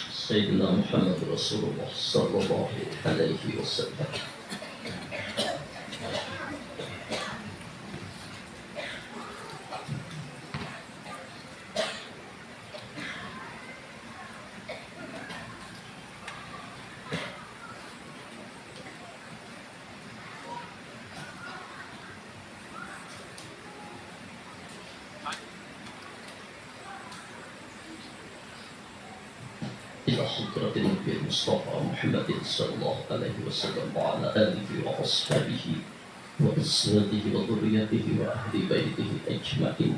سيدنا محمد رسول الله صلى الله عليه وسلم. إلى حضرة النبي المصطفى محمد صلى الله عليه وسلم وعلى آله وأصحابه وأزواجه وذريته وأهل بيته أجمعين،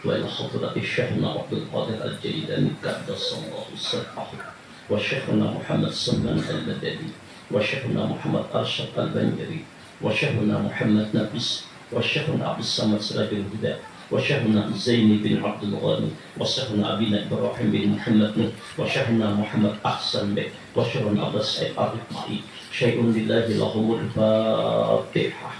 وإلى حضرة شيخنا عبد القادر الجيلاني قدس الله سره، وشيخنا محمد سلمان المدني، وشيخنا محمد أرشد البنجري، وشيخنا محمد نبيس، وشيخنا عبد الصمد سراج الهدى، وشيخنا زين بن عبد الغني، وشيخنا أبينا إبراهيم بن محمد، وشيخنا محمد أحسن بك، وشيخنا عبد السعيد الرفاعي. شيء لله لهم الفاتحة.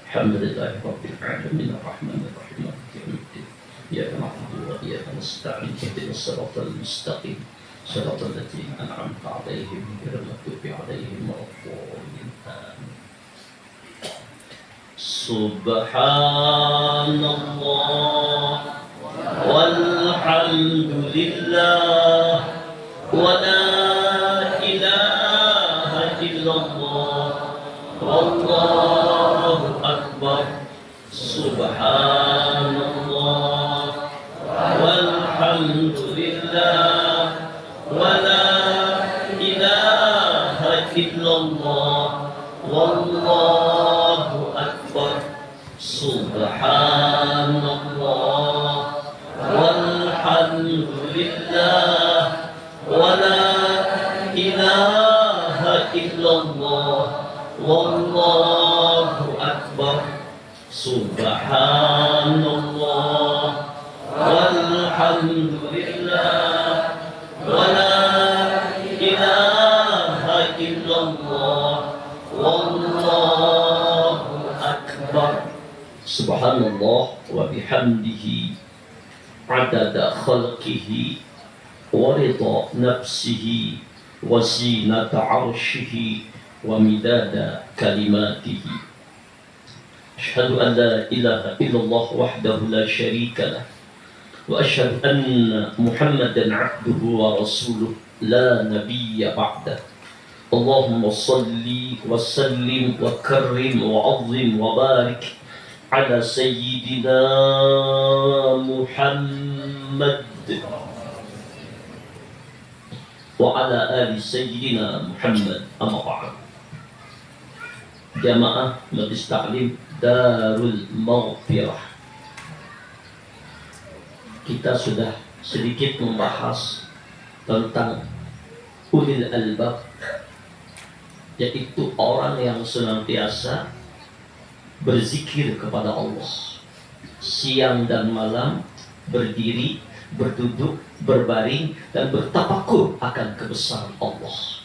الحمد لله رب العالمين الرحمن الرحيم مالك يوم الدين، إياك نعبد وإياك نستعين اهدنا الصراط المستقيم صراط الذين أنعمت عليهم غير المغضوب عليهم ولا الضالين آمين. سبحان الله والحمد لله ولا إله إلا الله والله أكبر. سبحان الله والحمد لله ولا إله إلا الله والله أكبر. سبحان الله والحمد لله ولا إله إلا الله والله أكبر. سبحان الله والحمد لله ولا إله إلا الله والله أكبر. سبحان الله وبحمده عدد خلقه ورضا نفسه وزينة عرشه ومداد كلماته. أشهد أن لا إله إلا الله وحده لا شريك له، وأشهد أن محمدا عبده ورسوله لا نبي بعده. اللهم صل وسلم وكرم وعظم وبارك على سيدنا محمد وعلى آل سيدنا محمد. أما بعد. Jamaah Majlis Ta'lim Darul Maghfirah, kita sudah sedikit membahas tentang ulil albab, yaitu orang yang senantiasa berzikir kepada Allah siang dan malam, berdiri, berduduk, berbaring, dan bertafakur akan kebesaran Allah.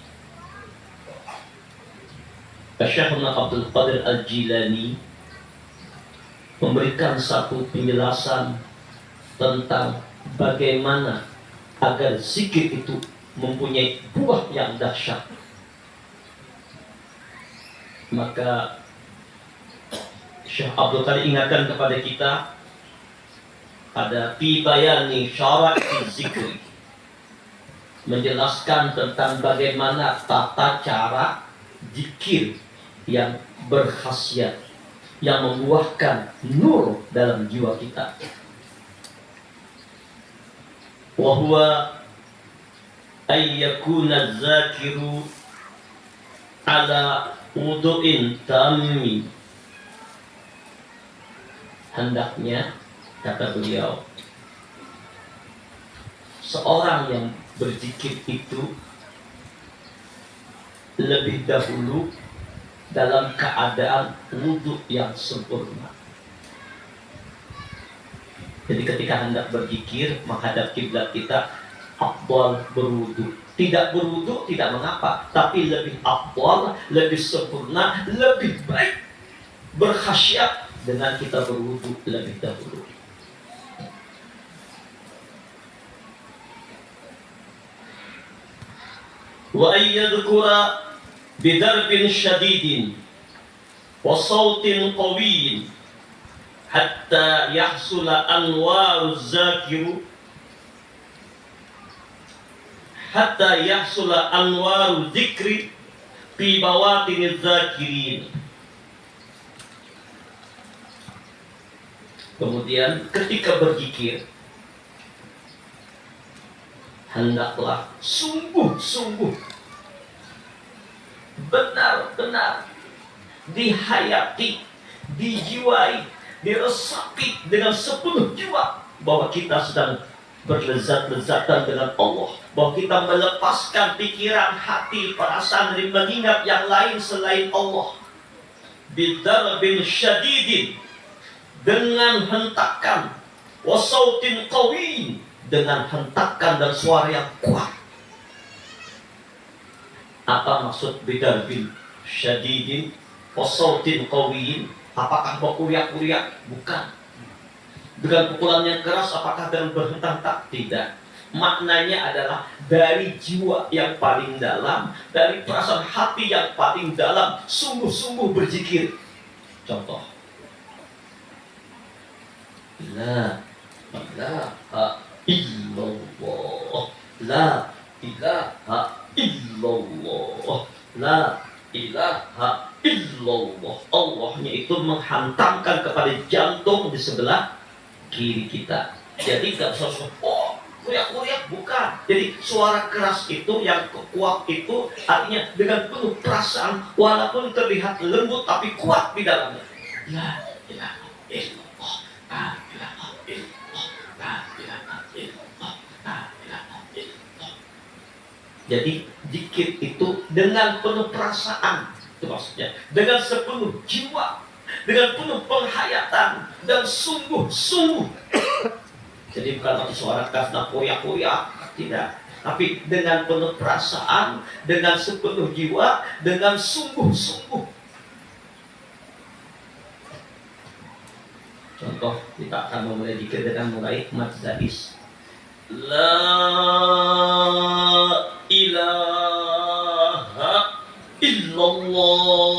Syekhna Abdul Qadir Al-Jilani memberikan satu penjelasan tentang bagaimana agar zikir itu mempunyai buah yang dahsyat. Maka Syekh Abdul Qadir ingatkan kepada kita ada fi bayani syara'i zikri, menjelaskan tentang bagaimana tata cara zikir yang berkhasiat, yang membuahkan nur dalam jiwa kita. Wa huwa ay yakuna zakiru ala wudu'in tammi. Hendaknya, kata beliau, seorang yang berzikir itu lebih dahulu dalam keadaan wudhu yang sempurna. Jadi ketika hendak berzikir menghadap kiblat kita, afdal berwudhu. Tidak berwudhu tidak mengapa, tapi lebih afdal, lebih sempurna, lebih baik, berkhasiat dengan kita berwudhu lebih dahulu. wa ayyadhkura bidarbin syadidin wa sautin qawiyyin hatta yahsula anwaru zakiru hatta yahsula anwaru dzikri fi bawatiniz zakirin. Kemudian ketika berzikir hendaklah sungguh-sungguh benar-benar dihayati, dijiwai, diresapi dengan sepenuh jiwa bahwa kita sedang berlezat-lezatan dengan Allah, bahwa kita melepaskan pikiran, hati, perasaan dari mengingat yang lain selain Allah. Bidarbin syadidin, dengan hentakan, wasautin qawiyyin, dengan hentakan dan suara yang kuat. Apa maksud bidarbin syadidin wasautin qawiyyin? Apakah berkuliak-kuliak? Bukan. Dengan pukulan yang keras, apakah dengan berhentak? Tidak. Maknanya adalah dari jiwa yang paling dalam, dari perasaan hati yang paling dalam, sungguh-sungguh berzikir. Contoh, la ilaha illallah, la ilaha illallah, la ilaha illallah. Allahnya itu menghantamkan kepada jantung di sebelah kiri kita. Jadi gak usah kuriak-kuriak, bukan. Jadi suara keras itu, yang kuat itu, artinya dengan penuh perasaan, walaupun terlihat lembut tapi kuat di dalamnya. La ilaha illallah, la ilaha illallah, la ilaha illallah, la ilaha illallah. Jadi zikir itu dengan penuh perasaan, itu maksudnya, dengan sepenuh jiwa, dengan penuh penghayatan dan sungguh-sungguh. Jadi bukan lagi suara keras dan kuriak-kuriak, tidak. Tapi dengan penuh perasaan, dengan sepenuh jiwa, dengan sungguh-sungguh. Contoh, kita akan memulai zikir dengan mulai majlis. La ilaha illallah.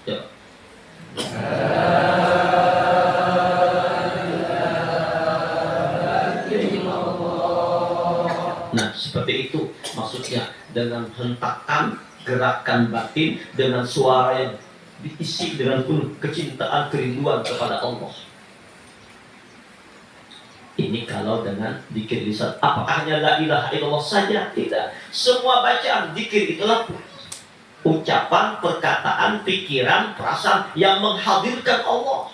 Ya. Nah, seperti itu maksudnya, dengan hentakan, gerakan batin, dengan suara yang diisi dengan penuh kecintaan, kerinduan kepada Allah. Ini kalau dengan zikir lisan. Apakah hanya la ilaha illallah saja? Tidak. Semua bacaan zikir itulah ucapan, perkataan, pikiran, perasaan yang menghadirkan Allah.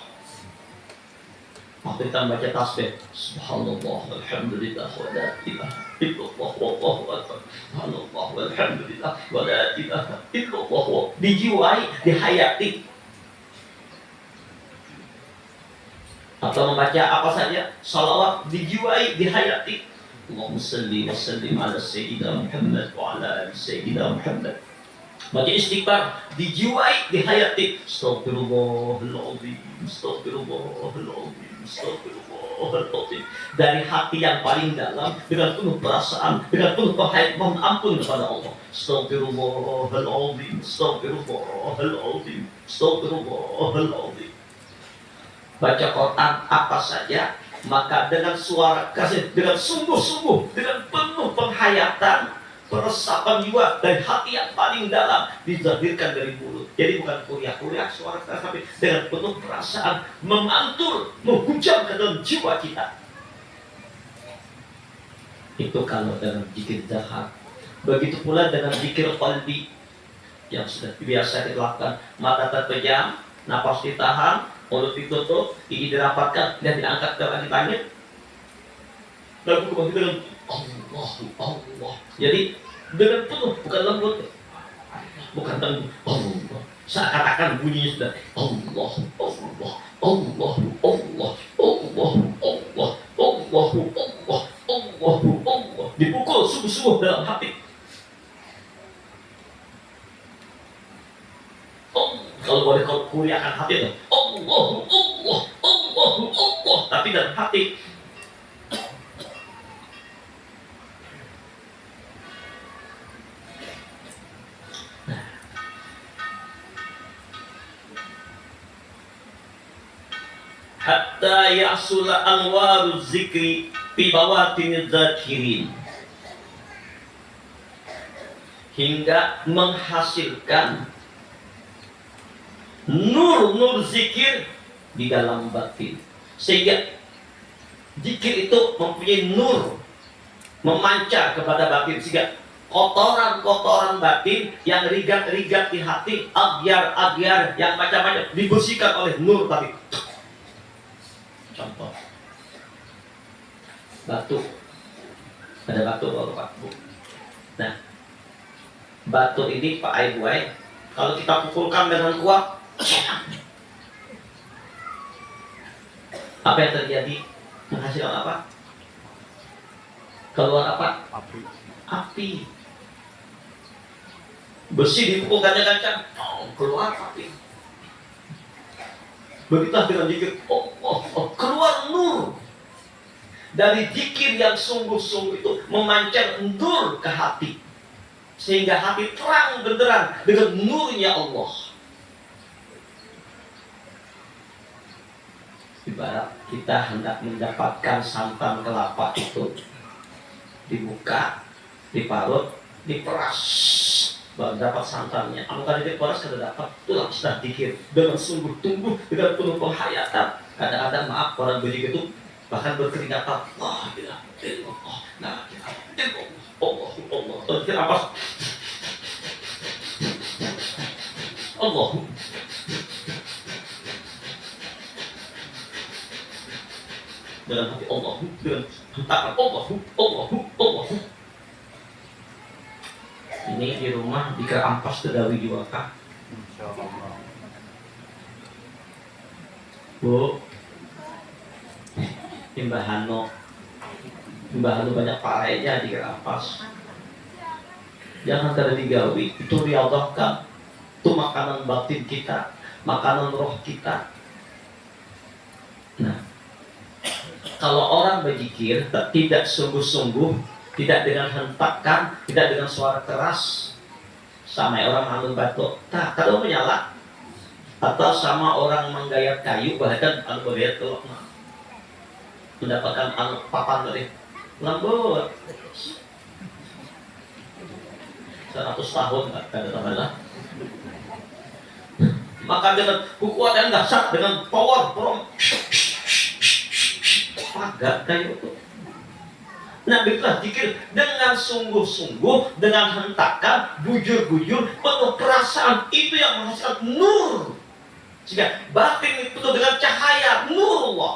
Waktu kita baca tasbih, subhanallah walhamdulillah wa la ilaha illallah wallahu akbar, subhanallah walhamdulillah wa la ilaha illallah, dijiwai, dihayati. Atau membaca apa saja, salawat, dijiwai, dihayati. Allahumma salli wa sallim ala sayyidina Muhammad wa ala ali sayyidina Muhammad. Baca istighfar, dijiwai, dihayati. Astaghfirullahaladzim, astaghfirullahaladzim, astaghfirullahaladzim. Dari hati yang paling dalam, dengan penuh perasaan, dengan penuh penghayatan, mohon ampun kepada Allah. Astaghfirullahaladzim, astaghfirullahaladzim, astaghfirullahaladzim. Baca Quran apa saja, maka dengan suara kasih, dengan sungguh-sungguh, dengan penuh penghayatan, peresapan jiwa dari hati yang paling dalam, dizahirkan dari mulut. Jadi bukan kuriak-kuriak suara keras, tapi dengan penuh perasaan, memantul, menghujam ke dalam jiwa kita. Itu kalau dengan zikir jahat. Begitu pula dengan zikir qalbi yang sudah biasa dilakukan. Mata terpejam, napas ditahan, mulut ditutup, gigi dirapatkan dan diangkat ke langit-langit. Lalu kembali dengan Allah, Allah. Jadi dengan penuh, bukan lembut, bukan tangguh. Allah. Seakan-akan bunyinya sudah Allah, Allah, Allah, Allah, Allah, Allah, Allah, Allah, Allah, Allah. Dipukul sungguh-sungguh dalam hati. Kalau boleh kau kuliahkan hati itu Allah, Allah, Allah, Allah. Tapi dalam hati hatta yasula anwaru zikri fi bawatin zakirin, hingga menghasilkan nur zikir di dalam batin, sehingga zikir itu mempunyai nur memancar kepada batin, sehingga kotoran-kotoran batin yang rigat-rigat di hati, agyar-agyar yang macam-macam dibersihkan oleh nur tadi. Contoh batu, ada batu baru batu. Nah, batu ini Pak Aibuai, kalau kita pukulkan dengan kuat, apa yang terjadi? Menghasilkan apa? Keluar apa? Api. Besi dipukulkan dengan kencang, keluar api. Begitulah dengan zikir, keluar nur. Dari zikir yang sungguh-sungguh itu memancar nur ke hati, sehingga hati terang benderang dengan nurnya Allah. Ibarat kita hendak mendapatkan santan kelapa itu, dibuka, diparut, diperas, baru dapat santannya. Apakah diperas kada dapat? Itulah sudah zikir dengan sungguh-sungguh, dengan penuh penghayatan. Kadang-kadang maaf orang begitu bahkan berkeringatan. Allah, Allah, nah, Allah, zikir apa? Allah. Dalam hati Allah, dengan hentakan Allah. Ini di rumah di Ampas Kedawi juga kah? Insyaallah. Bu, Mbah Hano banyak parainya di Ampas. Jangan kada digawi, itu riadahkan. Itu makanan batin kita, makanan roh kita. Nah, kalau orang berzikir tidak sungguh-sungguh, tidak dengan hentakan, tidak dengan suara keras, sama orang mengambil batu, kalau menyala, atau sama orang menggayat kayu, bahkan menggayat telur, mendapatkan papan dari lembut 100 tahun, kata teman-teman. Maka dengan kekuatan dahsyat, dengan power, agak kayak itu. Nah, begitulah zikir dengan sungguh-sungguh, dengan hentakan, bujur-bujur, penuh perasaan, itu yang menghasilkan nur. Sehingga batin itu penuh dengan cahaya nur Allah.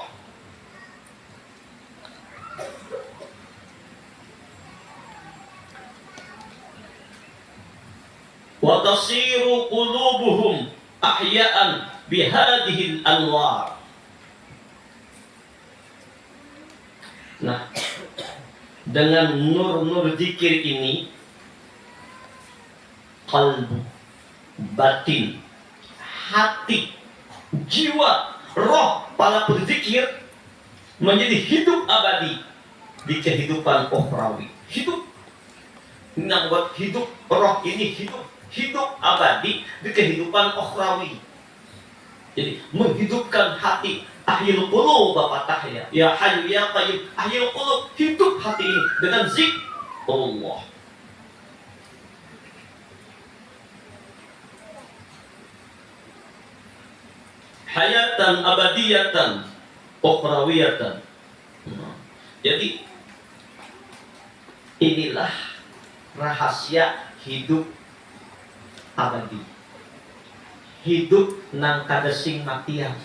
Wa tasiru qulubuhum ahya'an bihadihil anwar. Nah, dengan nur-nur zikir ini, kalbu, batin, hati, jiwa, roh para berzikir menjadi hidup abadi di kehidupan ukhrawi. Hidup, yang buat hidup roh ini hidup abadi di kehidupan ukhrawi. Jadi menghidupkan hati. Ahyul qulub Bapak Tahya, ya Hayyu ya Qayyum, ahyul qulub, hidup hati ini dengan zikir Allah. Hayatan abadiyatan ukhrawiyatan. Jadi inilah rahasia hidup abadi. Hidup nang kada sing matian.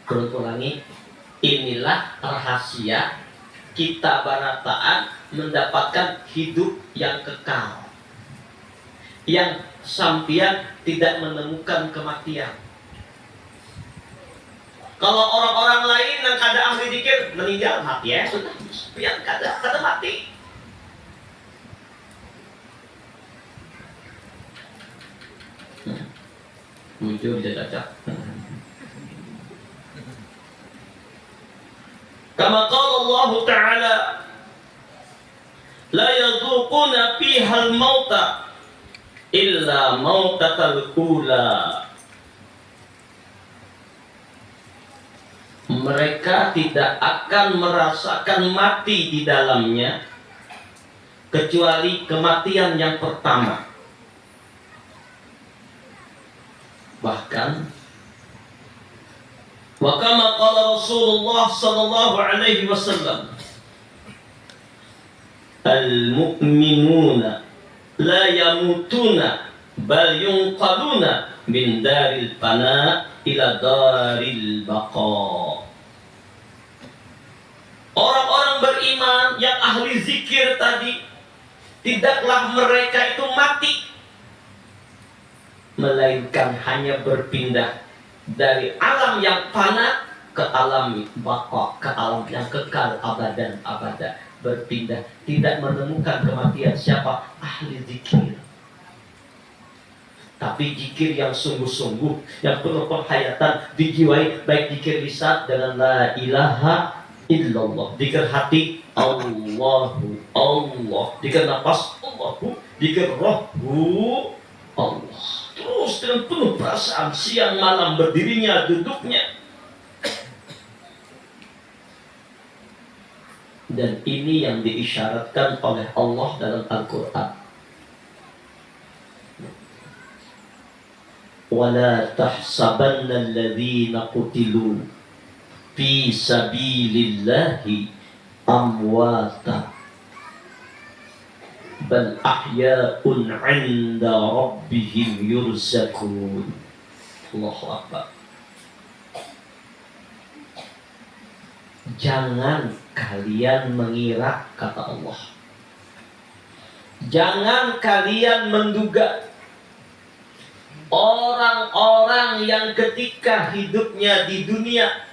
Ulangi, inilah rahasia kita barataan mendapatkan hidup yang kekal, yang sampian tidak menemukan kematian. Kalau orang-orang lain yang kada ahli zikir meninggal mati ya sudah, yang kada mati. Muncul bisa cacat. Kama qala Allah Ta'ala, la yadhuquna fiha al-mauta illa mautatal ula. Mereka tidak akan merasakan mati di dalamnya kecuali kematian yang pertama. Bahkan wa kama qala Rasulullah sallallahu alaihi wasallam, al-mu'minuna la yamutuna bal yunqaluna min daril fana ila daril baqa. Orang-orang beriman yang ahli zikir tadi, tidaklah mereka itu mati, melainkan hanya berpindah dari alam yang fana ke alam baqa, ke alam yang kekal abadan abada. Berpindah, tidak menemukan kematian. Siapa? Ahli zikir. Tapi zikir yang sungguh-sungguh, yang penuh penghayatan, dijiwai, baik zikir lisan dengan la ilaha illallah, zikir hati Allahu Allah, zikir nafas Allahu, zikir rohhu Allah. Terus dengan penuh perasaan, siang malam berdirinya, duduknya. Dan ini yang diisyaratkan oleh Allah dalam Al-Quran. وَلَا تَحْسَبَنَّ الَّذِينَ قُتِلُوا فِي سَبِيلِ اللَّهِ أَمْوَاتًا بَلْ أَحْيَاءٌ عِنْدَ رَبِّهِمْ يُرْزَقُونَ. Allahu Akbar. Jangan kalian mengira, kata Allah, jangan kalian menduga orang-orang yang ketika hidupnya di dunia,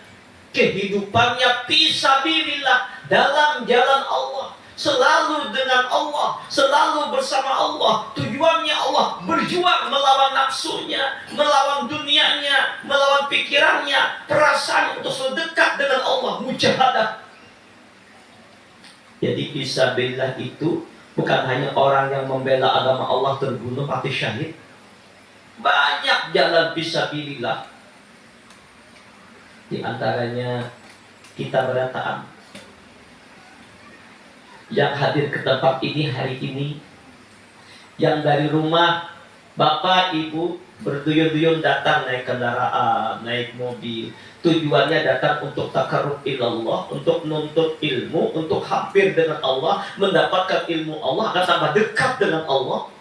kehidupannya fisabilillah, dalam jalan Allah, selalu dengan Allah, selalu bersama Allah, tujuannya Allah, berjuang melawan nafsunya, melawan dunianya, melawan pikirannya, perasaan untuk sedekat dengan Allah, mujahadah. Jadi fisabilillah itu bukan hanya orang yang membela agama Allah terbunuh mati syahid. Banyak jalan fisabilillah. Di antaranya kita berataan yang hadir ke tempat ini hari ini, yang dari rumah bapak ibu berduyun-duyun datang naik kendaraan, naik mobil, tujuannya datang untuk takarrub ilallah, untuk menuntut ilmu, untuk hampir dengan Allah, mendapatkan ilmu Allah, akan tambah dekat dengan Allah.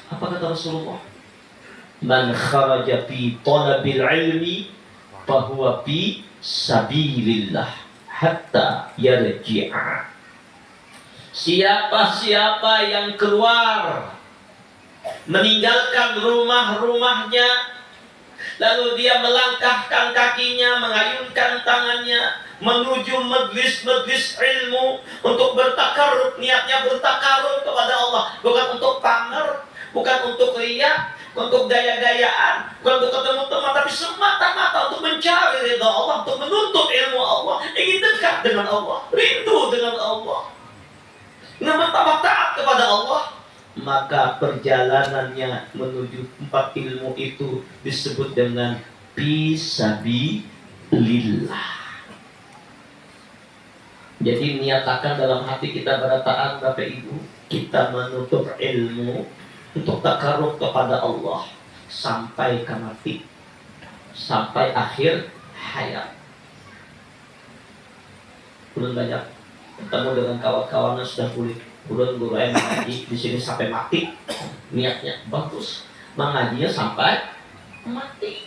Apa kata Rasulullah? Man kharaja fi talabil ilmi fahuwa fi sabilillah hatta yarji'a. Siapa yang keluar meninggalkan rumahnya, lalu dia melangkahkan kakinya, mengayunkan tangannya menuju majlis-majlis ilmu untuk bertakarrub, niatnya bertakarrub kepada Allah, bukan untuk pamer, bukan untuk riya, untuk gaya-gayaan, bukan untuk ketemu teman, tapi semata-mata untuk mencari ridha Allah, untuk menuntut ilmu Allah, ingin dekat dengan Allah, rindu dengan Allah, bertambah taat kepada Allah. Maka perjalanannya menuju tempat ilmu itu disebut dengan fisabilillah. Jadi niatakan dalam hati kita berataan, Bapak Ibu, kita menuntut ilmu untuk takarrub kepada Allah sampai ke mati, sampai akhir hayat. Belum banyak ketemu dengan kawan-kawan yang sudah pulih. Ulun guru yang mengaji di sini sampai mati, niatnya bagus, mengajinya sampai mati.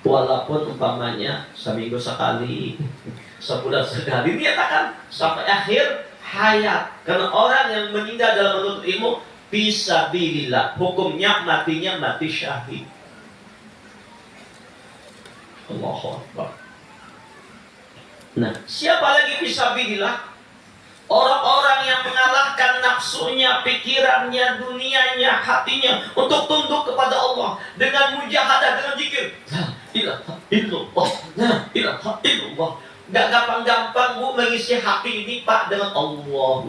Walaupun umpamanya seminggu sekali, sebulan sekali, niatakan sampai akhir hayat. Karena orang yang meninggal dalam menuntut ilmu fisabilillah, hukumnya matinya mati syahid. Allahu Akbar. Nah, siapa lagi fisabilillah? Orang-orang yang mengalahkan nafsunya, pikirannya, dunianya, hatinya untuk tunduk kepada Allah dengan mujahadah, dengan zikir. La ilaha illallah, la ilaha illallah. Gak gampang-gampang Bu mengisi hati ini Pak dengan Allah.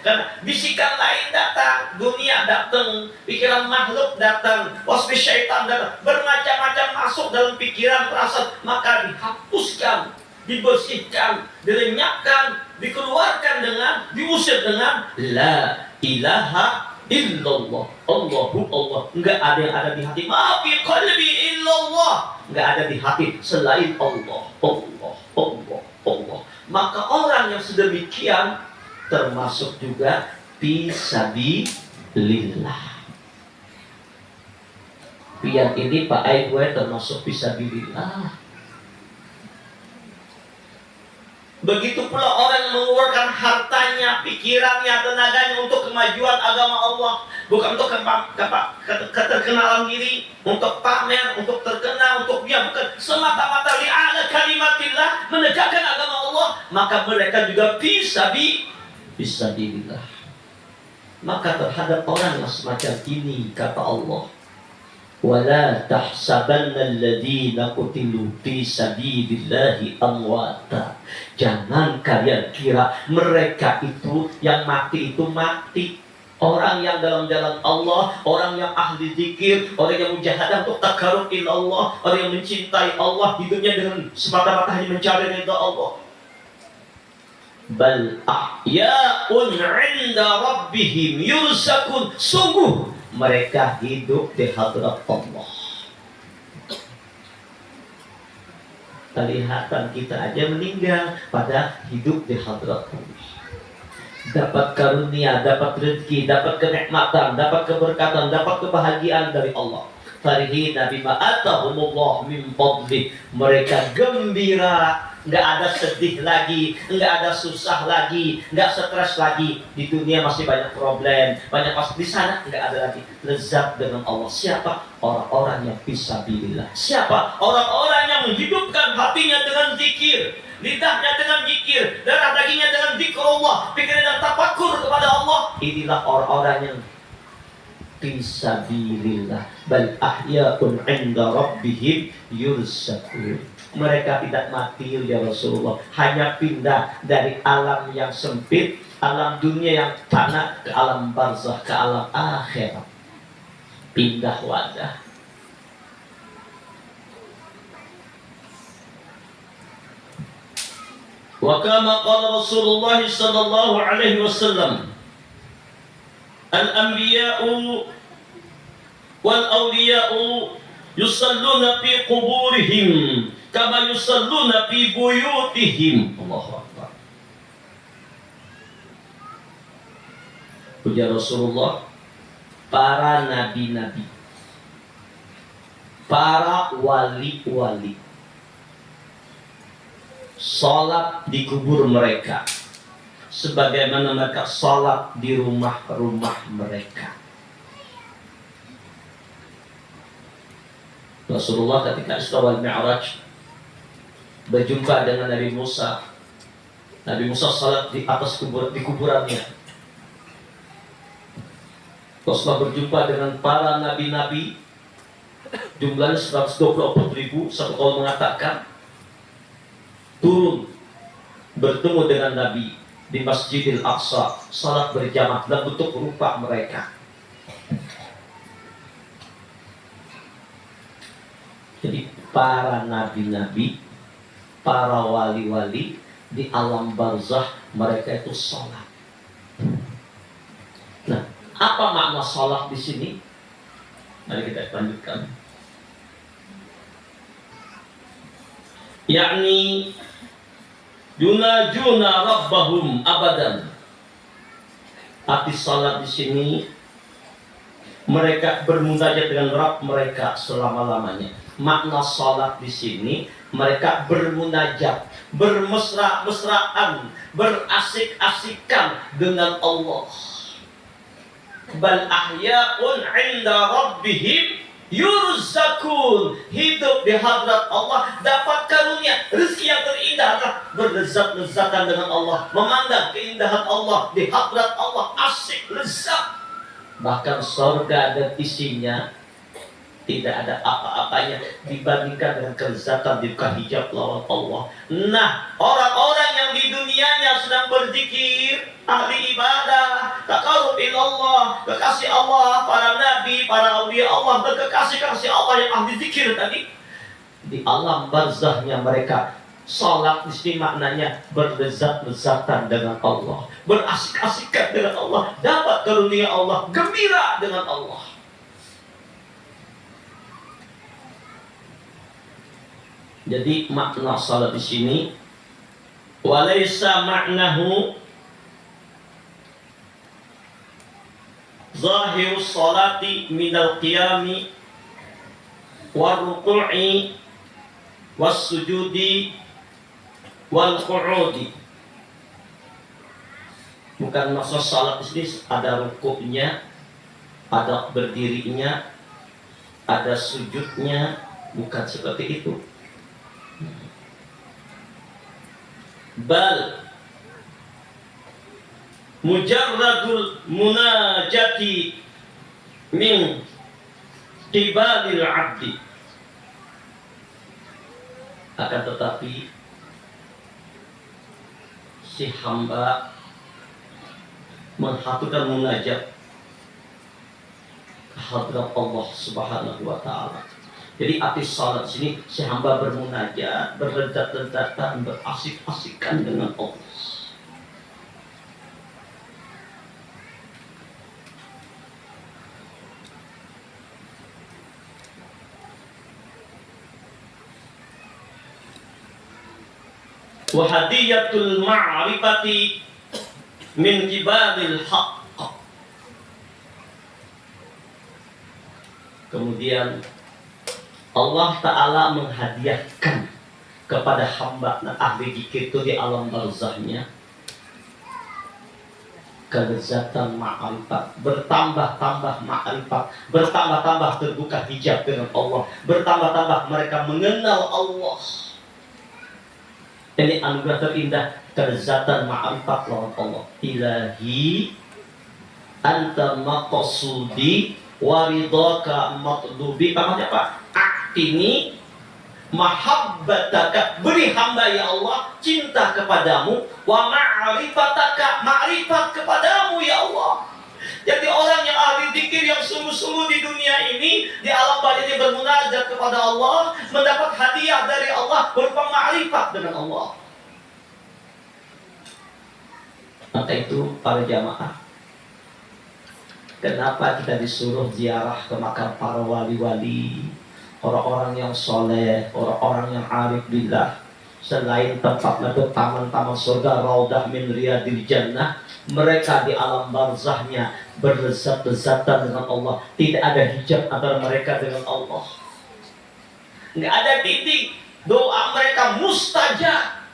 Karena bisikan lain datang, dunia datang, pikiran makhluk datang, waswis syaitan datang, bermacam-macam masuk dalam pikiran perasaan, maka dihapuskan, dibersihkan, dilenyapkan, dikeluarkan dengan, diusir dengan la ilaha illallah. Allah. Enggak ada yang ada di hati. Ma fi qalbi illallah. Enggak ada di hati selain Allah. Maka orang yang sedemikian termasuk juga fisabilillah. Pian ini Pak Aibwe termasuk fisabilillah. Begitu pula orang yang mengeluarkan hartanya, pikirannya, tenaganya untuk kemajuan agama Allah. Bukan untuk keterkenalan diri, untuk pamer, untuk terkenal, untuk dia. Bukan semata-mata li'ala kalimatillah, menegakkan agama Allah. Maka mereka juga fisabilillah. Maka terhadap orang yang semacam ini, kata Allah, وَلَا تَحْسَبَنَّ الَّذِينَ قُتِلُوا فِي سَبِيلِ اللَّهِ أَمْوَاتًا. Jangan kalian kira mereka itu yang mati itu mati. Orang yang dalam jalan Allah, orang yang ahli zikir, orang yang mujahadah untuk takarrub ila Allah, orang yang mencintai Allah, hidupnya dengan semata-mata hanya mencari ridha Allah. Bal ahya'un 'inda rabbihim yurzaqun. Sungguh mereka hidup di hadrat Allah. Kelihatan kita aja meninggal pada hidup di hadrat Allah. Dapat karunia, dapat rezeki, dapat kenikmatan, dapat keberkatan, dapat kebahagiaan dari Allah. Farihina bima atahumullah min fadli. Mereka gembira, nggak ada sedih lagi, nggak ada susah lagi, nggak stres lagi. Di dunia masih banyak problem, banyak masalah. Di sana nggak ada lagi. Lezat dengan Allah. Siapa? Orang-orang yang fisabilillah. Siapa? Orang-orang yang menghidupkan hatinya dengan zikir, lidahnya dengan zikir, darah dagingnya dengan zikrullah, pikiran dan tafakur kepada Allah. Inilah orang-orang yang fisabilillah. Bal ahya'un 'inda rabbihim yurzaqun. Mereka tidak mati ya Rasulullah, hanya pindah dari alam yang sempit, alam dunia yang fana, ke alam barzakh, ke alam akhirat. Pindah wadah. Wa kama qala Rasulullah sallallahu alaihi wasallam, al-anbiya'u wal awliya'u yusalluna fi quburihim kama yusalluna fi buyutihim. Allahu Akbar. Ujar Rasulullah, para nabi-nabi, para wali-wali, salat di kubur mereka sebagaimana mereka salat di rumah-rumah mereka. Rasulullah ketika Isra wal Mi'raj berjumpa dengan Nabi Musa. Nabi Musa salat di atas kuburannya. Rasulullah berjumpa dengan para nabi-nabi, jumlahnya 124.000. Satu kaul mengatakan turun bertemu dengan Nabi di Masjidil Aqsa, salat berjamaah dan bentuk rupa mereka. Jadi para nabi-nabi, para wali-wali di alam barzakh mereka itu salat. Nah, apa makna salat di sini? Mari kita lanjutkan. Yakni yunajuna rabbahum abadan. Arti salat di sini mereka bermunajat dengan Rabb mereka selama-lamanya. Makna salat di sini mereka bermunajat, bermesra-mesraan, berasik-asikan dengan Allah. Bal ahya'un 'inda rabbihim yurzakun. Hidup di hadrat Allah, dapat karunia, rezeki yang terindah adalah berlezat-lezatan dengan Allah, memandang keindahan Allah di hadrat Allah, asik, lezat. Bahkan surga dan isinya Tidak ada apa-apanya dibandingkan dengan kelezatan dibuka hijab lawan Allah. Nah, orang-orang yang di dunianya sedang berzikir, ahli ibadah, taqarrub ilallah, kekasih Allah, para nabi, para awliya Allah, berkekasih-kasih Allah yang ahli zikir tadi, di alam barzahnya mereka salat di sini maknanya berlezat-lezatan dengan Allah, berasik-asikan dengan Allah, dapat karunia Allah, gembira dengan Allah. Jadi makna salat di sini walaysa ma'nahu zahirus salati minal qiyami war ruku'i was sujudi wal qu'udi. Bukan maksud salat di sini ada rukuknya, ada berdirinya, ada sujudnya, bukan seperti itu. Bal mujarradul munajati min qibalil abdi. Akan tetapi si hamba menghatukan munajat kehadrat Allah Subhanahu wa ta'ala. Jadi arti salat sini si hamba bermunajat, berlezat-lezatan, berasik-asikan dengan Allah. Wa hadiyatul ma'rifati min kibalil haqq. Kemudian Allah Ta'ala menghadiahkan kepada hamba ahli zikir itu di alam barzahnya kelezatan ma'rifat, bertambah-tambah ma'rifat, bertambah-tambah terbuka hijab dengan Allah, bertambah-tambah mereka mengenal Allah. Ini anugerah terindah, kelezatan ma'rifat lawan Allah. Ilahi anta maqsudi waridaka matlubi. Apa? Ini mahabbataka, beri hamba ya Allah cinta kepadamu, wa ma'rifataka, ma'rifat kepadamu ya Allah. Jadi orang yang ahli zikir yang sungguh-sungguh di dunia ini, di alam barzah ini bermunajat kepada Allah, mendapat hadiah dari Allah berupa ma'rifat dengan Allah. Maka itu para jamaah, kenapa kita disuruh ziarah ke makam para wali-wali, orang-orang yang soleh, orang-orang yang arif billah. Selain tempatnya itu taman-taman surga, raudah min riyadil jannah, mereka di alam barzahnya berlezat-lezatan dengan Allah. Tidak ada hijab antara mereka dengan Allah. Nggak ada titik, doa mereka mustajab.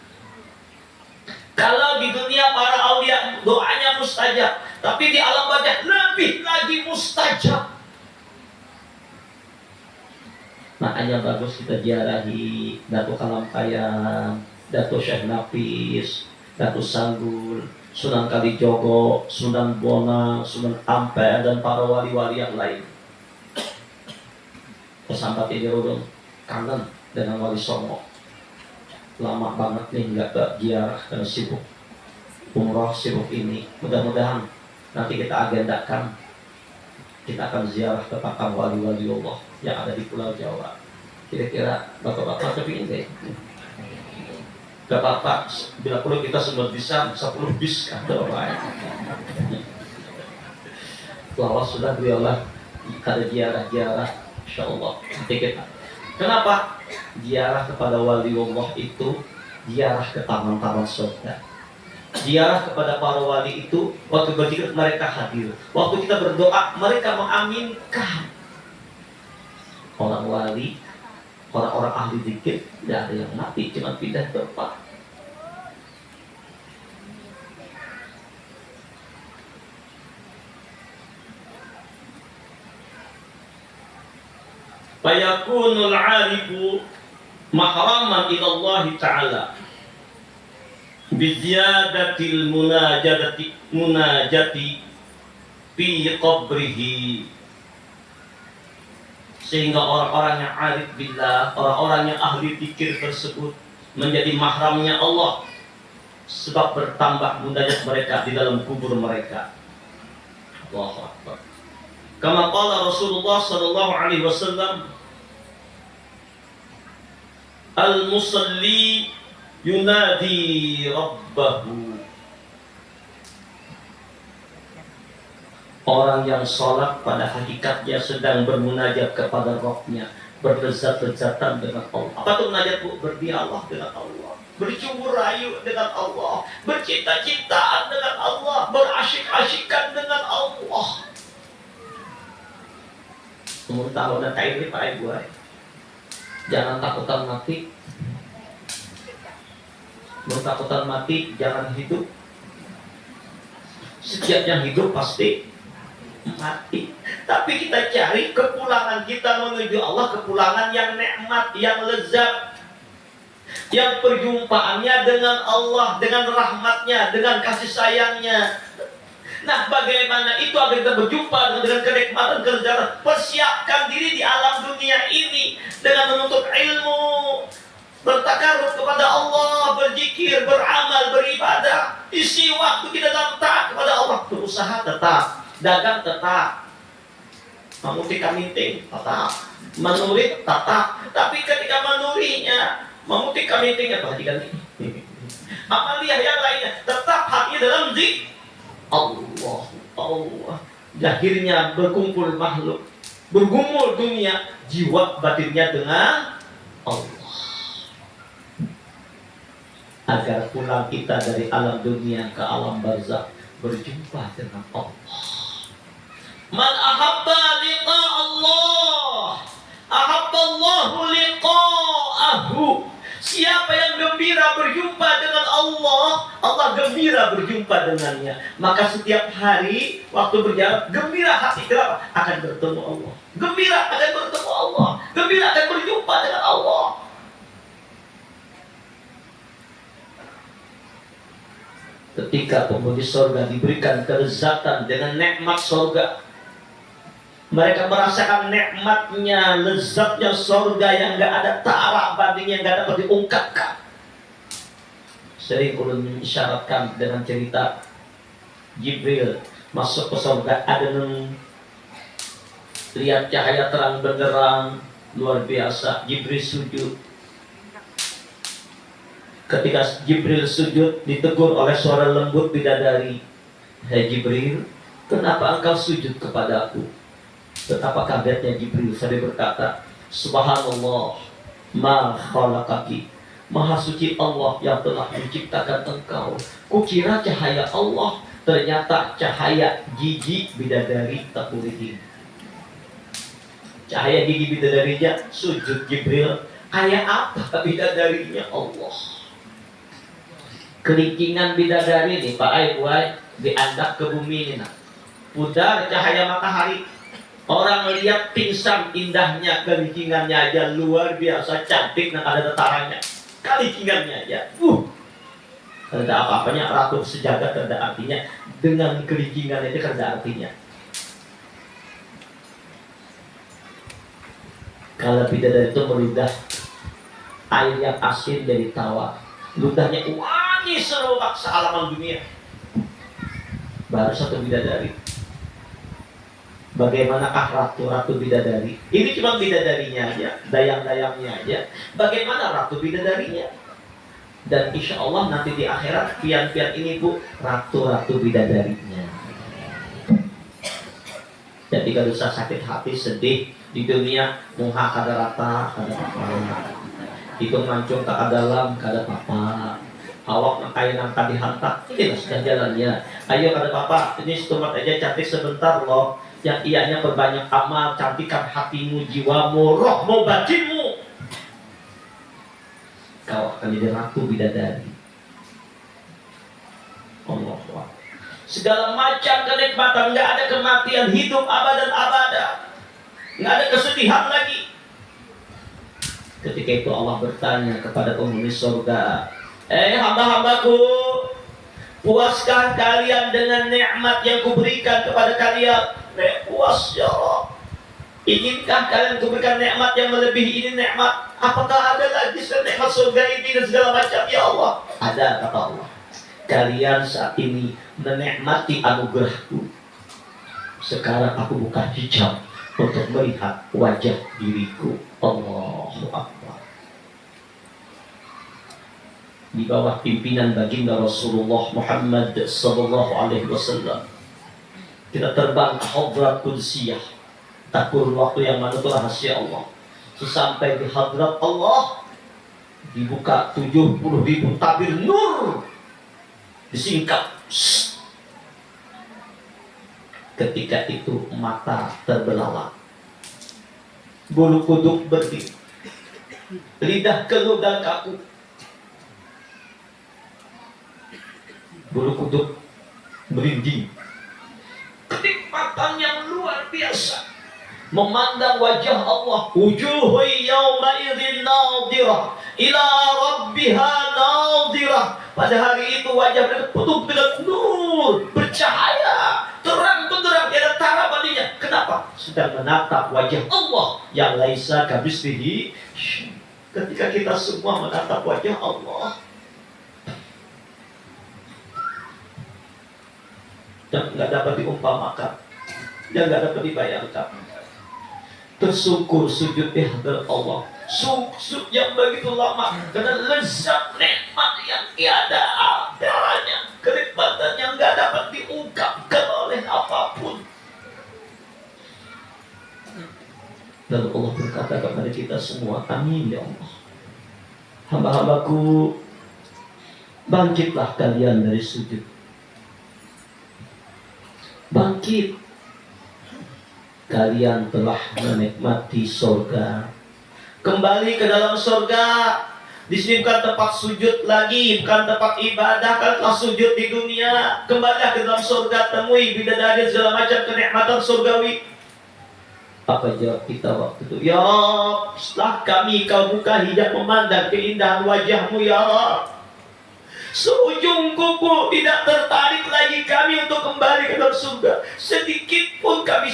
Kalau di dunia para aulia doanya mustajab, tapi di alam barzah lebih lagi mustajab. Makanya bagus kita ziarahi Datuk Kalampayang, Datuk Syekh Nafis, Datuk Sanggul, Sunan Kalijogo, Sunan Bonang, Sunan Ampel, dan para wali-wali yang lain. Sampai ini orang kangen dengan Wali Songo. Lama banget nih nggak ke ziarah karena sibuk umroh, sibuk ini. Mudah-mudahan nanti kita agendakan, kita akan ziarah ke makam wali-wali Allah yang ada di Pulau Jawa. Kira-kira bapak-bapak kepingin deh. Gak apa-apa, bila perlu kita semua bisa 10 bis kan, lawas sudah beliaulah ada ziarah-ziarah, insya Allah. Nanti kita. Kenapa? Ziarah kepada wali Allah itu ziarah ke taman-taman surga. Ziarah kepada para wali itu waktu berzikir mereka hadir. Waktu kita berdoa mereka mengaminkan. Orang wali, orang-orang ahli zikir tidak ada yang mati, cuma pindah tempat. Fayakunul 'arifu mahraman ila Allah Ta'ala biziyadatil munajati fi qabrihi. Sehingga orang-orang yang arif billah, orang-orang yang ahli zikir tersebut menjadi mahramnya Allah, sebab bertambah derajat mereka di dalam kubur mereka. Allahu Akbar. Kama qala Rasulullah sallallahu alaihi wasallam, al-musalli yunadi rabbahu. Orang yang sholat pada hakikatnya sedang bermunajat kepada Rabb-nya, berlezat-lezatan dengan Allah. Apa itu munajat, Bu? Berdialog dengan Allah, bercumbu rayu dengan Allah, bercinta-cintaan dengan Allah, berasyik-asyikan dengan Allah. Umur tahun dan ini Pak Ibu, jangan takutan mati. Takutan mati, jangan hidup. Setiap yang hidup pasti mati. Tapi kita cari kepulangan kita menuju Allah, kepulangan yang nikmat, yang lezat, yang perjumpaannya dengan Allah, dengan rahmatnya, dengan kasih sayangnya. Nah, bagaimana itu agar kita berjumpa dengan kenikmatan, kelezatan? Persiapkan diri di alam dunia ini dengan menuntut ilmu, bertakarub kepada Allah, berzikir, beramal, beribadah. Isi waktu kita dalam taat kepada Allah. Berusaha tetap, dagang tetap, memutika minting tetap, menurit tetap. Tapi ketika menurinya, memutika mintingnya, perhatikan ini, amaliyah yang lainnya, tetap hatinya dalam zikir Allah. Allah. Akhirnya berkumpul makhluk, bergumul dunia, jiwa batinnya dengan Allah. Agar pulang kita dari alam dunia ke alam barzakh, berjumpa dengan Allah. Man ahabba liqa Allah, ahabba Allahu liqa'ahu. Siapa yang gembira berjumpa dengan Allah, Allah gembira berjumpa dengannya. Maka setiap hari waktu berjalan, gembira hati. Kenapa? Akan bertemu Allah. Gembira akan bertemu Allah. Gembira akan berjumpa dengan Allah. Ketika penghuni surga diberikan kelezatan dengan nikmat surga, mereka merasakan nikmatnya, lezatnya surga yang gak ada tara bandingnya, gak dapat diungkapkan. Sering ulun mengisyaratkan dengan cerita Jibril masuk ke surga, ada lihat cahaya terang benderang luar biasa. Jibril sujud. Ketika Jibril sujud, ditegur oleh suara lembut bidadari, "Hai Jibril, kenapa engkau sujud kepadaku?" Betapa kagetnya Jibril sampai berkata, "Subhanallah, ma khalaqaki." Maha suci Allah yang telah menciptakan engkau. Kukira cahaya Allah, ternyata cahaya gigi bidadari takurihim. Cahaya gigi bidadarinya sujud Jibril. Kayak apa bidadarinya Allah? Kelingkingan bidadari nih Pak Aibuai diandak ke bumi ini, nah. Pudar cahaya matahari. Orang lihat pingsan, indahnya kelingkingannya aja luar biasa cantik, nah ada tetarannya. Kelingkingannya aja, ada apa-apanya, ratu sejagat ada artinya. Dengan kelingkingan itu ada artinya. Kalau bidadari itu meludah air yang asin dari tawar, ludahnya wangi seromak sealaman dunia. Baru satu bidadari. Bagaimanakah ratu-ratu bidadari? Ini cuma bidadarinya aja, dayang-dayangnya aja. Bagaimana ratu bidadarinya? Dan insya Allah nanti di akhirat pian-pian ini Bu, ratu-ratu bidadarinya. Jadi kalau usah sakit hati, sedih di dunia, muha kada rata, kada apa. Itu mancung tak dalam, kada apa. Awak nak kain angkat dihantak, ini sudah jalannya. Ayo kada apa, ini setumat aja cantik sebentar loh. Yang ianya berbanyak amal, cantikkan hatimu, jiwamu, rohmu, batinmu. Kau akan jadi ratu bidadari. Allah. Segala macam kenikmatan, nggak ada kematian, hidup abadan abada, nggak ada kesedihan lagi. Ketika itu Allah bertanya kepada penghuni surga, hamba-hambaku, puaskah kalian dengan nikmat yang kuberikan kepada kalian? Puas ya Allah. Itu Inginkah kalian kuberikan nikmat yang melebihi ini nikmat? Apakah ada lagi selain nikmat surga ini dan segala macam? Ya Allah, ada, kata Allah. Kalian saat ini menikmati anugerahku. Sekarang aku buka hijab untuk melihat wajah diriku. Allahu Akbar. Di bawah pimpinan baginda Rasulullah Muhammad sallallahu alaihi wasallam, kita terbang ke Hadrat Qudsiyah. Takur waktu yang mana itu rahasia Allah. Sesampai di hadrat Allah, dibuka 70.000 tabir nur, disingkap. Ketika itu mata terbelalak, bulu kuduk berdiri, lidah keluh dan kaku. Bulu kuduk merinding. Kenikmatan yang luar biasa memandang wajah Allah. Wujuhu yawma idzin nadhirah ila rabbiha nadhirah. Pada hari itu wajah mereka penuh dengan nur, bercahaya, terang benderang, tiada tara badinya. Kenapa? Sedang menatap wajah Allah yang laisa kamitslihi. Ketika kita semua menatap wajah Allah, yang nggak dapat diumpamakan, yang nggak dapat dibayangkan. Tersungkur sujud di hadapan Allah, sujud yang begitu lama karena lezat nikmat yang tiada adaranya, kenikmatan yang nggak dapat diungkapkan oleh apapun. Lalu Allah berkata kepada kita semua, amin ya Allah. Hamba-hambaku, bangkitlah kalian dari sujud. Bangkit. Kalian telah menikmati surga. Kembali ke dalam surga. Di sini bukan tempat sujud lagi, bukan tempat ibadah. Kalian telah sujud di dunia. Kembalilah ke dalam surga, temui bidadari segala macam kenikmatan surgawi. Apa jawab kita waktu itu? Ya Rabb, setelah kami kau buka hijab memandang keindahan wajahmu ya Rabb, seujung kuku tidak tertarik lagi kami untuk kembali ke dalam surga. Sedikit pun kami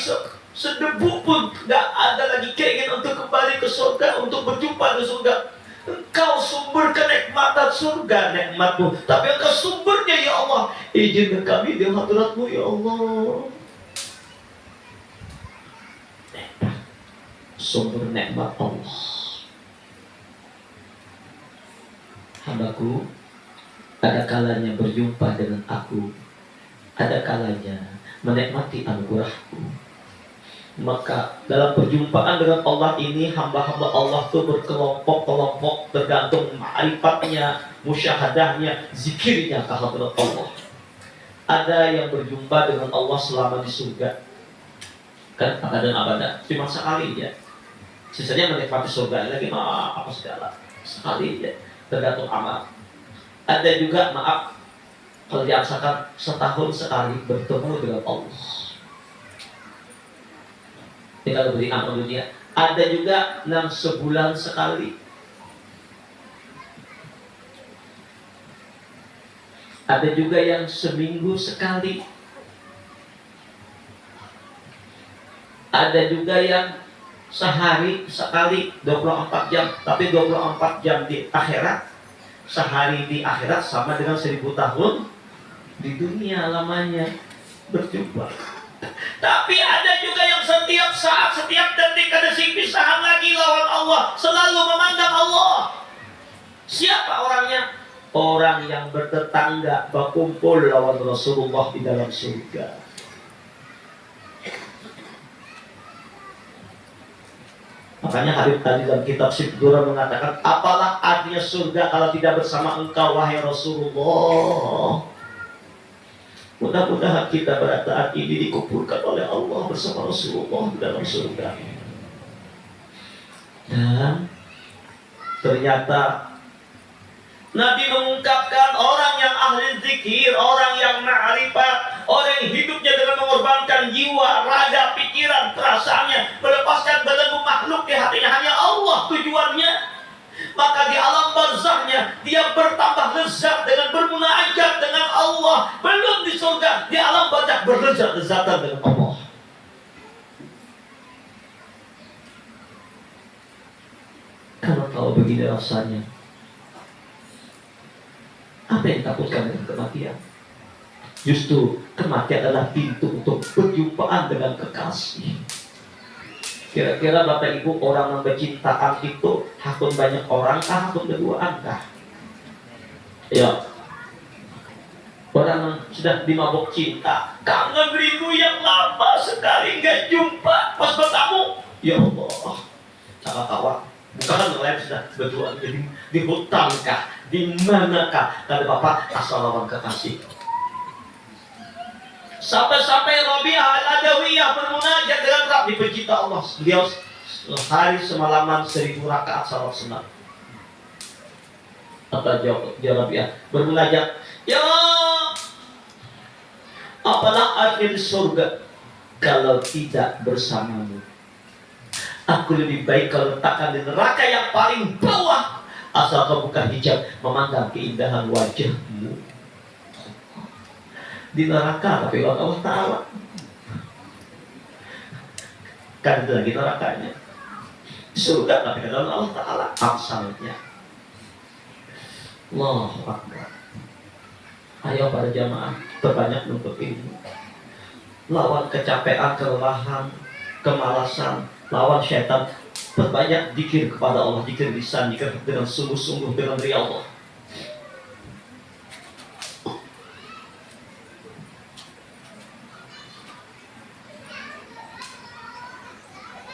sedebu pun tidak ada lagi keinginan untuk kembali ke surga, untuk berjumpa di surga. Engkau sumber kenikmatan surga, nikmatmu, tapi engkau sumbernya ya Allah. Izinkan kami di hadratmu ya Allah. Sumber nikmat Allah. Hambaku, ada kalanya berjumpa dengan aku, ada kalanya menikmati anugerahku. Maka dalam perjumpaan dengan Allah ini, hamba-hamba Allah itu berkelompok-kelompok tergantung ma'rifatnya, musyahadahnya, zikirnya ke hadrat Allah. Ada yang berjumpa dengan Allah selama di surga, kan abadan abadan, cuma sekali ya. Sisanya menikmati surga lagi apa segala, sekali ya, tergantung amal. Ada juga maaf kalau diaksakan setahun sekali bertemu dengan Allah. Kalau beri amal dunia, ada juga 6 sebulan sekali, ada juga yang seminggu sekali, ada juga yang sehari sekali 24 jam, tapi 24 jam di akhirat, sehari di akhirat sama dengan 1000 tahun di dunia lamanya berjumpa. Tapi ada juga yang setiap saat, setiap detik ada pisahan lagi lawan Allah, selalu memandang Allah. Siapa orangnya? Orang yang bertetangga, berkumpul lawan Rasulullah di dalam surga. Makanya Habib tadi dalam kitab Sibdura mengatakan, apalah artinya surga kalau tidak bersama engkau wahai Rasulullah. Mudah-mudahan kita pada saat ini dikumpulkan oleh Allah bersama Rasulullah di dalam surga. Dan ternyata Nabi mengungkapkan orang yang ahli zikir, orang yang ma'rifat, orang yang hidupnya dengan mengorbankan jiwa, raga, pikiran, perasaannya, melepaskan belenggu makhluk di hatinya, hanya Allah tujuannya. Maka di alam barzahnya dia bertambah lezat dengan bermunajat dengan Allah. Belum di surga, di alam barzah berlezat-lezatan dengan Allah. Kalau begini rasanya, apa yang takutkan dengan kematian? Justru kematian adalah pintu untuk perjumpaan dengan kekasih. Kira-kira Bapak Ibu, orang yang bercintaan itu hakun banyak orang kah, hakun berduaan kah? Ya, orang yang sudah dimabuk cinta, kangen rindu yang lama sekali nggak jumpa, pas bertemu, ya Allah, cara tawa. Bukan lain sudah berduaan di hutan kah, di manakah? Kata Bapak, asal lawan kekasih. Sampai-sampai Rabi'ah Al-Adawiyah bermunajat dengan Rabb, di pencipta Allah. Beliau hari semalaman 1000 rakaat salat sunat. Apa jawab Rabi'ah? Bermunajat, ya apalah arti di surga kalau tidak bersamamu? Aku lebih baik kalau letakkan di neraka yang paling bawah, asal kau buka hijab memandang keindahan wajahmu. Di neraka tapi Allah Ta'ala kan itu lagi nerakanya. Di surga tapi kan Allah Ta'ala amsalnya. Allahu Akbar. Ayo para jamaah, perbanyak menuntut ilmu. Lawan kecapean, kelelahan, kemalasan, lawan syaitan. Perbanyak zikir kepada Allah, zikir lisan, zikir dengan sungguh-sungguh, dengan ria Allah.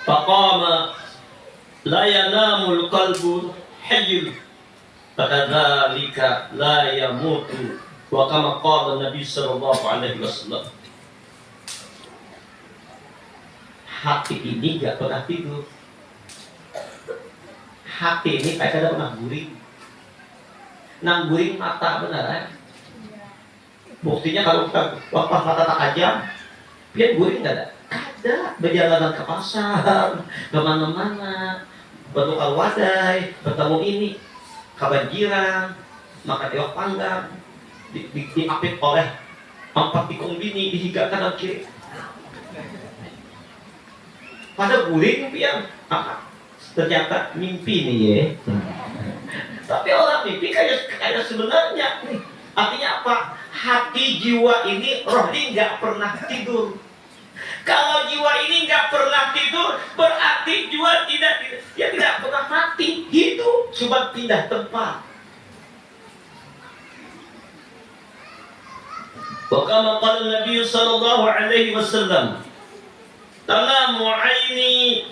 Faqama la yanamul qalbu hayyul fakadzalika la yamutu wa kama qala Nabi sallallahu alaihi wasallam. Hati ini gak pernah tidur. Hati ini kayak pernah guring. Nang guring mata beneran. Buktinya kalau kita waktu mata tak tajam, dia guring gak ada. Ada berjalanan ke pasar, kemana-mana, bertukar wadai, bertemu ini, kebanjiran, makan iwak panggang, diapit oleh 4 tikung bini, dihiga kanan kiri. Pada guling pian, ternyata mimpi nih ya. Tapi orang mimpi kayak sebenarnya. Artinya apa? Hati jiwa ini, roh ini nggak pernah tidur. Kalau jiwa ini nggak pernah tidur, berarti jiwa tidak pernah mati, hidup, cuma pindah tempat. Wakama qala Nabi sallallahu alaihi wasallam, tanamu aini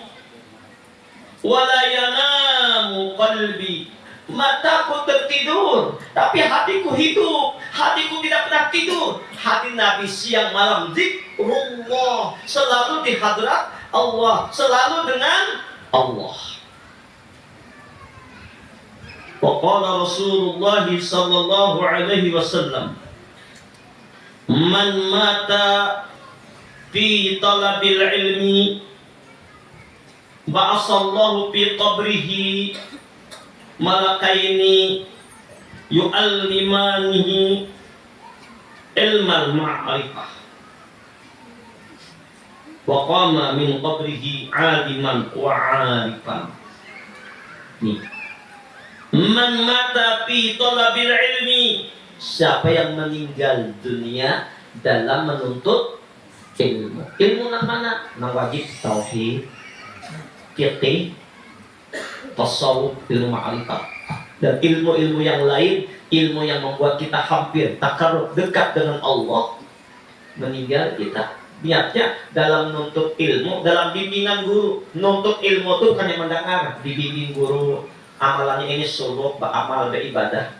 wala yanamu qalbi. Mataku tertidur, tapi hatiku hidup. Hatiku tidak pernah tidur. Hati Nabi siang malam zikrullah, selalu di hadrat Allah, selalu dengan Allah. Waqala Rasulullah sallallahu alaihi wasallam, man mata fi talabil ilmi ba'asallahu fi qabrihi malakaini yu'allimanihi ilmal ma'rifah wa qama min qabrihi 'aliman wa 'arifan. Nih, man mata fi talabil ilmi, siapa yang meninggal dunia dalam menuntut ilmu. Ilmu nang mana? Nang wajib tauhid, fiqh, tasawuf, ilmu ma'rifat, dan ilmu-ilmu yang lain, ilmu yang membuat kita hampir takarrub, dekat dengan Allah. Meninggal kita niatnya dalam menuntut ilmu, dalam bimbingan guru. Nuntut ilmu itu bukan yang mendengar, dibimbing guru. Amalannya ini suluk, beramal, beribadah.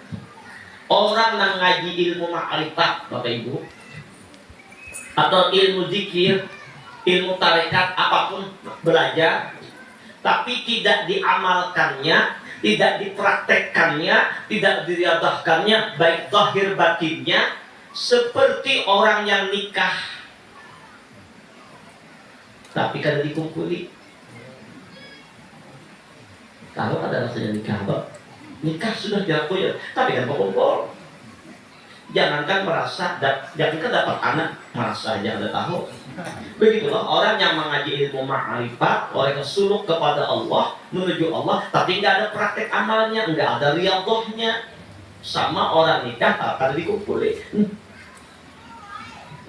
Orang yang ngaji ilmu ma'rifat, Bapak Ibu, atau ilmu zikir, ilmu tarekat, apapun, belajar, tapi tidak diamalkannya, tidak dipraktekkannya, tidak diriadahkannya, baik zahir batinnya, seperti orang yang nikah tapi kada dikumpuli. Kalau ada rasanya nikah, Pak, nikah sudah diakui, tapi kan kumpul. Jangankan merasa, jangankan dapat anak, merasa aja ada tahu. Begitulah orang yang mengaji ilmu ma'rifat, orang yang suluk kepada Allah, menuju Allah, tapi nggak ada praktek amalnya, nggak ada riyadhahnya. Sama orang nikah akan dikumpulin.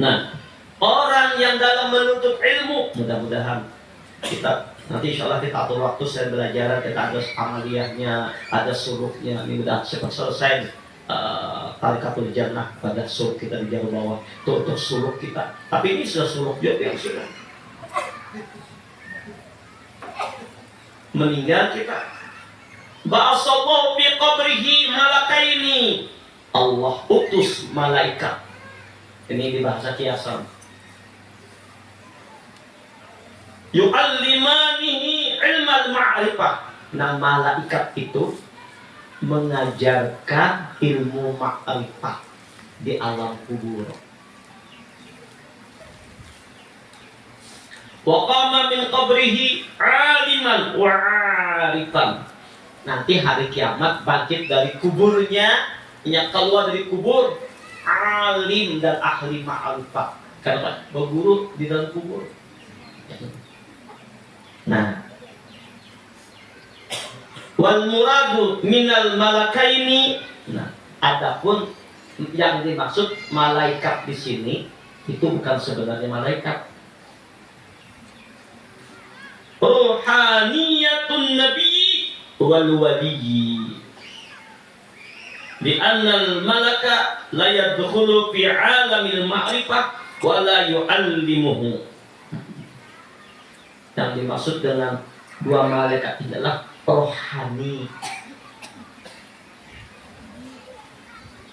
Nah, orang yang dalam menuntut ilmu, mudah-mudahan kita nanti insya Allah kita atur waktu saya belajar, kita ada amaliyahnya, ada suluknya, ini udah cepat selesai. Tarikatul Jannah pada suluk kita di jauh bawah itu untuk suluk kita, tapi ini sudah suluk juga yang sudah meninggal kita. Ba'asallahu fi qabrihi malakaini, Allah utus malaikat, ini di bahasa kiasan, yu'allimanihi ilmal ma'rifah. Nah, malaikat itu mengajarkan ilmu ma'rifat di alam kubur. Wa qama min qabrihi aliman wa arifan. Nanti hari kiamat bangkit dari kuburnya, yang keluar dari kubur alim dan ahli ma'rifat. Karena berguru di dalam kubur. Nah, wal muradu minal malakaini. Nah, adapun yang dimaksud malaikat di sini itu bukan sebenarnya malaikat. Ruhaniyatun nabi wal waliyyi. Di annal malaka la yadkhulu fi alamil ma'rifah wa la yu'allimuhu. Yang dimaksud dengan dua malaikat adalah rohani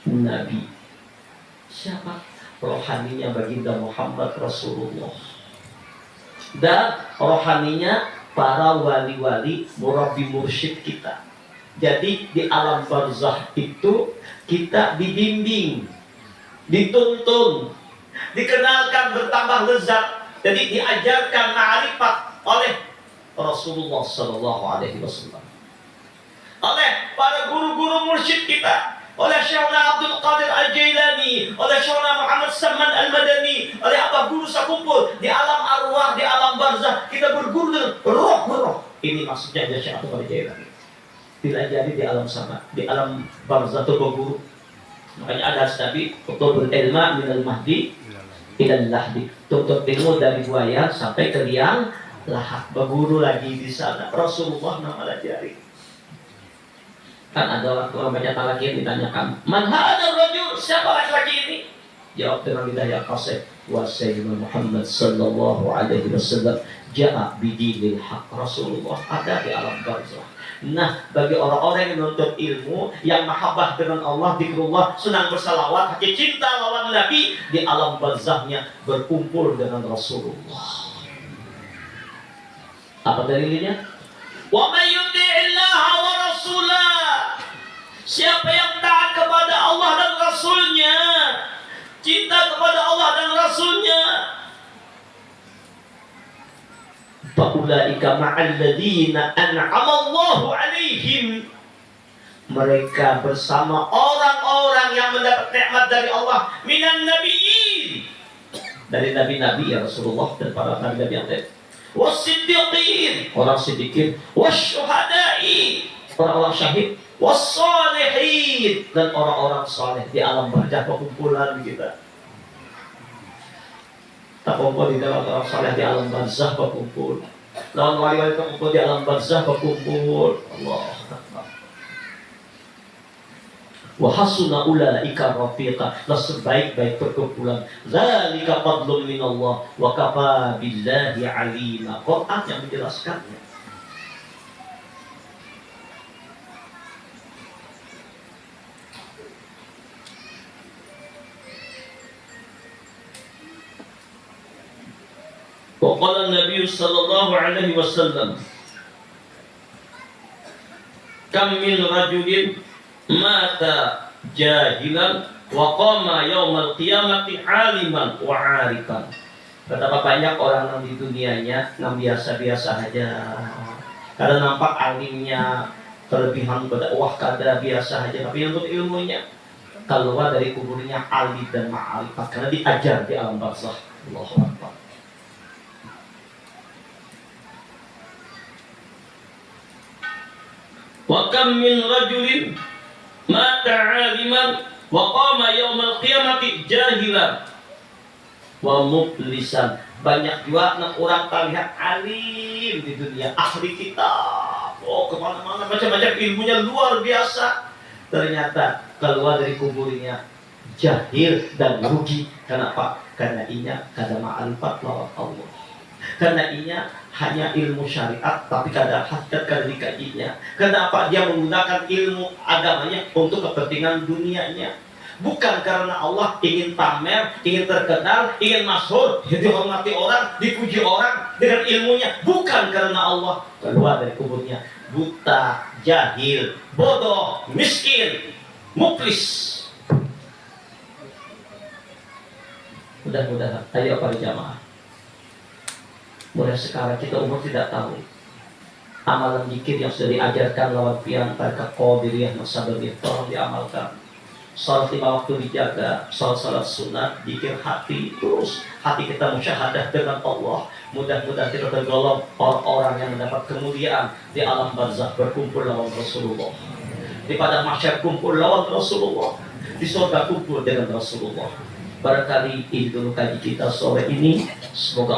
Nabi. Siapa? Rohaninya baginda Muhammad Rasulullah. Dan rohaninya para wali-wali murabbi mursyid kita. Jadi di alam barzah itu kita dibimbing, dituntun, dikenalkan bertambah lezat. Jadi diajarkan ma'rifat oleh Rasulullah Sallallahu Alaihi Wasallam, oleh para guru-guru mursyid kita, oleh Syekhna Abdul Qadir Al-Jailani, oleh Syekhna Muhammad Salman Al-Madani, oleh apa guru sakumpul di alam arwah, di alam barzah kita berguru dengan roh-roh. Ini maksudnya dia Syekh Abdul Qadir Al-Jailani dilajari di alam sama, di alam barzah itu berguru. Makanya ada Nabi tutubul ilma minal mahdi ilal lahdi, tuntut ilmu dari buaya sampai ke liang lahat, berguru lagi di sana. Rasulullah nama lajari. Kan ada orang banyak lagi yang ditanyakan, man hadzal rajul, siapa laki-laki ini? Jawab dengan hidayah qasih, wa sayyidina Muhammad sallallahu alaihi wasallam jaa bidinil haq. Rasulullah ada di alam barzah. Nah, bagi orang-orang yang menuntut ilmu, yang mahabbah dengan Allah, zikrullah, senang bersalawat, hati cinta lawan Nabi, di alam barzahnya berkumpul dengan Rasulullah. Apa dalilnya? Wa may yuti'illaha wa rasulah. Siapa yang taat kepada Allah dan Rasulnya, cinta kepada Allah dan Rasulnya, faulaika ma'al ladzina an'ama Allahu 'alaihim. Mereka bersama orang-orang yang mendapat nikmat dari Allah, minan nabiyyin, dari nabi-nabi ya Rasulullah dan para nabi-nabi yang lain, was-siddiqin, orang siddiqin, wasyuhada'i, orang-orang syahid, was-salihin, dan orang-orang saleh. Di alam barzah perkumpulan kita. Tak kumpul di dalam orang saleh di alam barzah berkumpul. Lawan wali-wali berkumpul di alam barzah berkumpul. Allah Akbar. Wa hasuna ulaika rafiqa, sebaik-baik perkumpulan. Zalika fadlun minallah wa kafa billahi alima. Quran yang menjelaskannya. Wa qala Nabi sallallahu alaihi wasallam, kam min rajulin mata jahilan wa qama yaumal qiyamati aliman wa arifan. Betapa banyak orang yang di dunianya yang biasa-biasa aja. Kadang nampak alimnya kelebihan berdakwah, kadang biasa aja, tapi untuk ilmunya keluar dari kuburnya Ali dan Ma'arifah karena diajar di alam barzakh. Allahu Akbar. Wa kam min rajulin mata 'aliman wa qama yaumal qiyamati jahilan Wa muflisan. Banyak juga orang terlihat alim di dunia, ahli kitab, kemana-mana macam-macam ilmunya luar biasa, ternyata keluar dari kuburnya jahil dan rugi. Kenapa? Karena inya kada ma'rifat lawan Allah, karena inya hanya ilmu syariat tapi kada hakikat kada dikajinya. Kenapa? Dia menggunakan ilmu agamanya untuk kepentingan dunianya, bukan karena Allah ingin pamer, ingin terkenal, ingin masyhur, dihormati orang, dipuji orang dengan ilmunya. Bukan karena Allah. Keluar dari kuburnya buta, jahil, bodoh, miskin, muflis. Mudah-mudahan, ayo para jamaah, mulai sekarang kita umur tidak tahu amalan zikir yang sudah diajarkan lawan pian mereka qadiriyah nasabiyah tolong diamalkan. Salat 5 waktu dijaga, salat sunat, zikir hati terus, hati kita musyahadah dengan Allah. Mudah-mudahan kita tergolong orang-orang yang mendapat kemuliaan di alam barzakh, berkumpul lawan Rasulullah, di padang mahsyar kumpul lawan Rasulullah, di surga kumpul dengan Rasulullah. Barangkali ini dulu kaji kita sore ini. Semoga